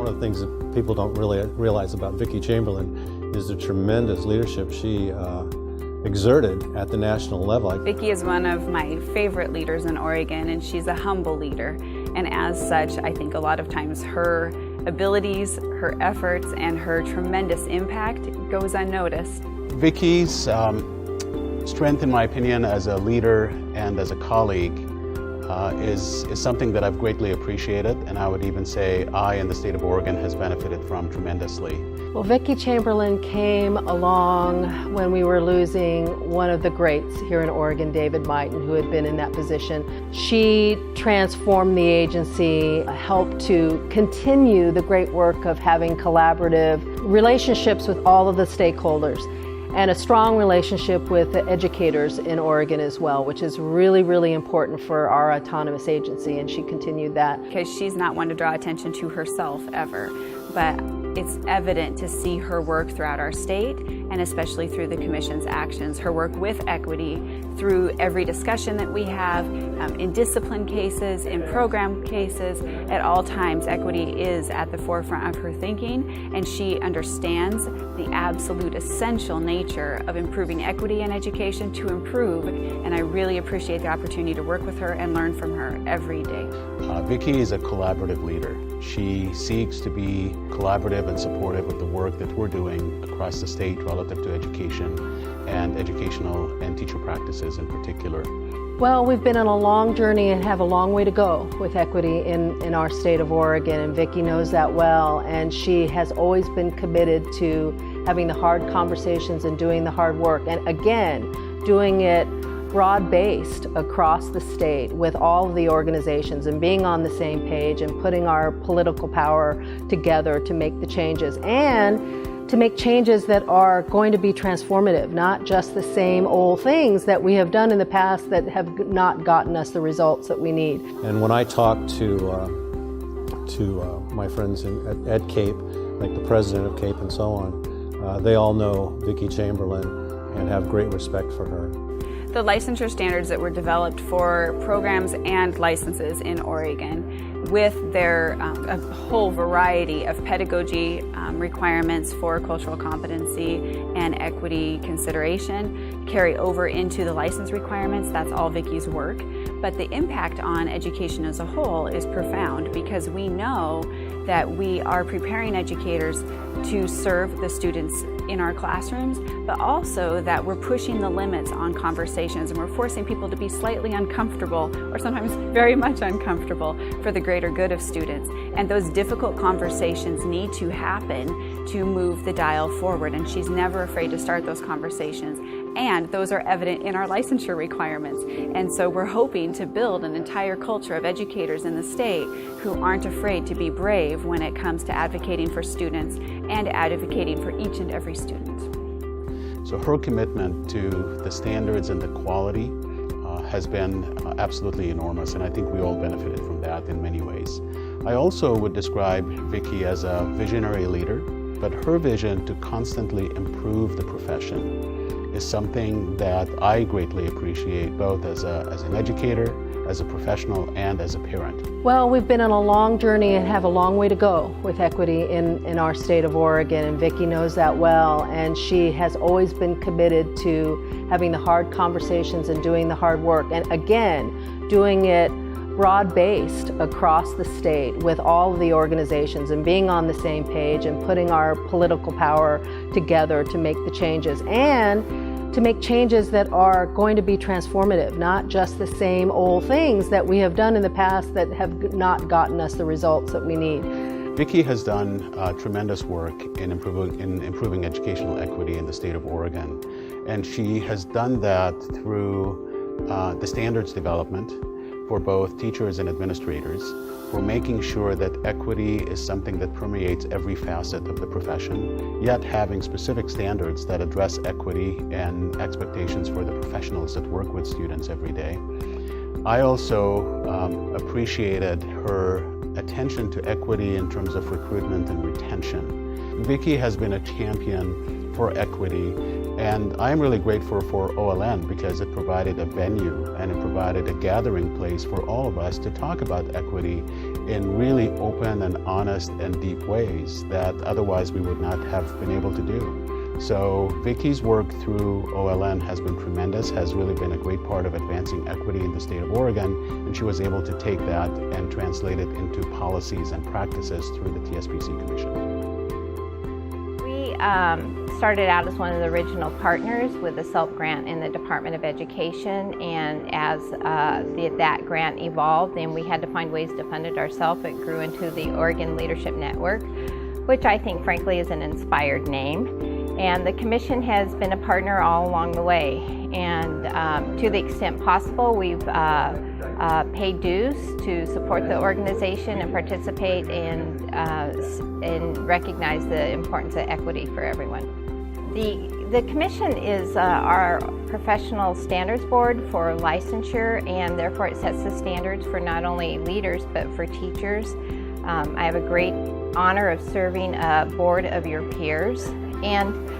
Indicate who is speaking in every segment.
Speaker 1: One of the things that people don't really realize about Vickie Chamberlain is the tremendous leadership she exerted at the national level.
Speaker 2: Vickie is one of my favorite leaders in Oregon, and she's a humble leader. And as such, I think a lot of times her abilities, her efforts, and her tremendous impact goes unnoticed.
Speaker 3: Vickie's strength, in my opinion, as a leader and as a colleague is something that I've greatly appreciated, and I would even say I and the state of Oregon has benefited from tremendously.
Speaker 4: Well, Vickie Chamberlain came along when we were losing one of the greats here in Oregon, David Mighton, who had been in that position. She transformed the agency, helped to continue the great work of having collaborative relationships with all of the stakeholders, and a strong relationship with the educators in Oregon as well, which is really, really important for our autonomous agency, and she continued that.
Speaker 2: Because she's not one to draw attention to herself ever, but it's evident to see her work throughout our state, and especially through the Commission's actions, her work with equity through every discussion that we have, in discipline cases, in program cases. At all times, equity is at the forefront of her thinking, and she understands the absolute essential nature of improving equity in education to improve, and I really appreciate the opportunity to work with her and learn from her every day.
Speaker 3: Vickie is a collaborative leader. She seeks to be collaborative and supportive of the work that we're doing across the state relative to education and educational and teacher practices in particular.
Speaker 4: Well, we've been on a long journey and have a long way to go with equity in our state of Oregon, and Vickie knows that well, and she has always been committed to having the hard conversations and doing the hard work, and again, doing it broad-based across the state with all of the organizations and being on the same page and putting our political power together to make the changes, and to make changes that are going to be transformative, not just the same old things that we have done in the past that have not gotten us the results that we need.
Speaker 1: And when I talk to my friends at CAPE, like the president of CAPE and so on, they all know Vickie Chamberlain and have great respect for her.
Speaker 2: The licensure standards that were developed for programs and licenses in Oregon, with their a whole variety of pedagogy requirements for cultural competency and equity consideration, carry over into the license requirements. That's all Vickie's work. But the impact on education as a whole is profound, because we know that we are preparing educators to serve the students in our classrooms, but also that we're pushing the limits on conversations, and we're forcing people to be slightly uncomfortable, or sometimes very much uncomfortable, for the greater good of students. And those difficult conversations need to happen to move the dial forward, and she's never afraid to start those conversations. And those are evident in our licensure requirements. And so we're hoping to build an entire culture of educators in the state who aren't afraid to be brave when it comes to advocating for students and advocating for each and every student.
Speaker 3: So her commitment to the standards and the quality has been absolutely enormous, and I think we all benefited from that in many ways. I also would describe Vickie as a visionary leader, but her vision to constantly improve the profession is something that I greatly appreciate, both as an educator, as a professional, and as a parent.
Speaker 4: Well, we've been on a long journey and have a long way to go with equity in our state of Oregon, and Vickie knows that well, and she has always been committed to having the hard conversations and doing the hard work, and again, doing it broad-based across the state with all of the organizations and being on the same page and putting our political power together to make the changes, and to make changes that are going to be transformative, not just the same old things that we have done in the past that have not gotten us the results that we need.
Speaker 3: Vickie has done tremendous work in improving educational equity in the state of Oregon, and she has done that through the standards development for both teachers and administrators, for making sure that equity is something that permeates every facet of the profession, yet having specific standards that address equity and expectations for the professionals that work with students every day. I also appreciated her attention to equity in terms of recruitment and retention. Vickie has been a champion for equity, and I'm really grateful for OLN because it provided a venue and it provided a gathering place for all of us to talk about equity in really open and honest and deep ways that otherwise we would not have been able to do. So Vickie's work through OLN has been tremendous, has really been a great part of advancing equity in the state of Oregon, and she was able to take that and translate it into policies and practices through the TSPC Commission.
Speaker 5: We started out as one of the original partners with the SELP grant in the Department of Education, and as that grant evolved and we had to find ways to fund it ourselves, it grew into the Oregon Leadership Network, which I think frankly is an inspired name. And the Commission has been a partner all along the way, and to the extent possible we've paid dues to support the organization and participate and recognize the importance of equity for everyone. The Commission is our professional standards board for licensure, and therefore it sets the standards for not only leaders but for teachers. I have a great honor of serving a board of your peers, and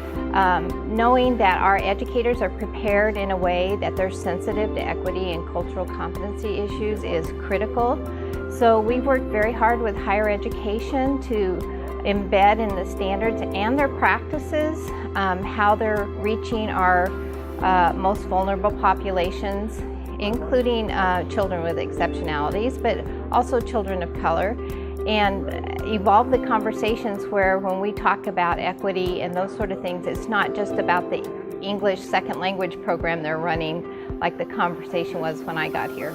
Speaker 5: knowing that our educators are prepared in a way that they're sensitive to equity and cultural competency issues is critical. So we've worked very hard with higher education to embed in the standards and their practices how they're reaching our most vulnerable populations, including children with exceptionalities, but also children of color, and evolve the conversations where when we talk about equity and those sort of things, it's not just about the English second language program they're running like the conversation was when I got here.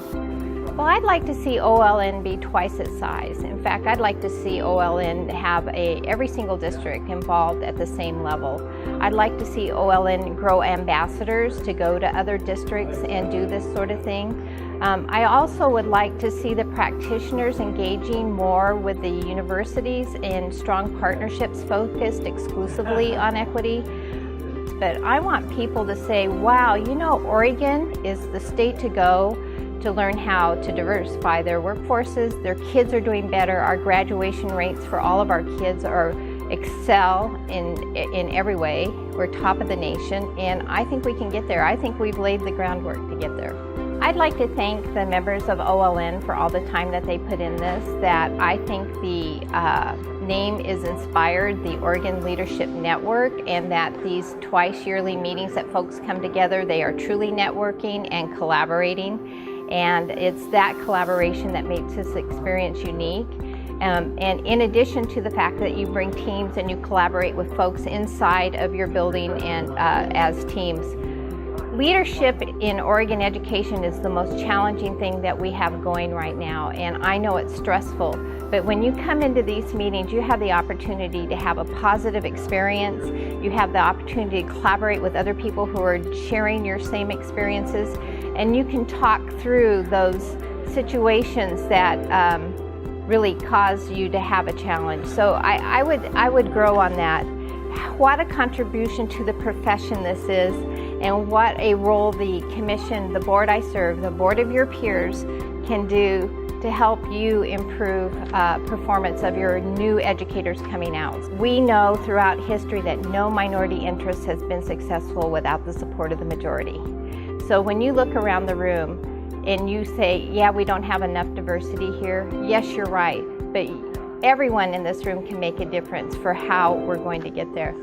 Speaker 5: Well, I'd like to see OLN be twice its size. In fact, I'd like to see OLN have every single district involved at the same level. I'd like to see OLN grow ambassadors to go to other districts and do this sort of thing. I also would like to see the practitioners engaging more with the universities in strong partnerships focused exclusively on equity. But I want people to say, wow, you know, Oregon is the state to go to learn how to diversify their workforces. Their kids are doing better. Our graduation rates for all of our kids are excel in every way. We're top of the nation, and I think we can get there. I think we've laid the groundwork to get there. I'd like to thank the members of OLN for all the time that they put in this, that I think the name is inspired, the Oregon Leadership Network, and that these twice yearly meetings that folks come together, they are truly networking and collaborating. And it's that collaboration that makes this experience unique. And in addition to the fact that you bring teams and you collaborate with folks inside of your building and as teams, leadership in Oregon education is the most challenging thing that we have going right now, and I know it's stressful. But when you come into these meetings, you have the opportunity to have a positive experience. You have the opportunity to collaborate with other people who are sharing your same experiences, and you can talk through those situations that really cause you to have a challenge. So I would grow on that. What a contribution to the profession this is, and what a role the commission, the board I serve, the board of your peers can do to help you improve performance of your new educators coming out. We know throughout history that no minority interest has been successful without the support of the majority. So when you look around the room and you say, yeah, we don't have enough diversity here, yes, you're right, but everyone in this room can make a difference for how we're going to get there.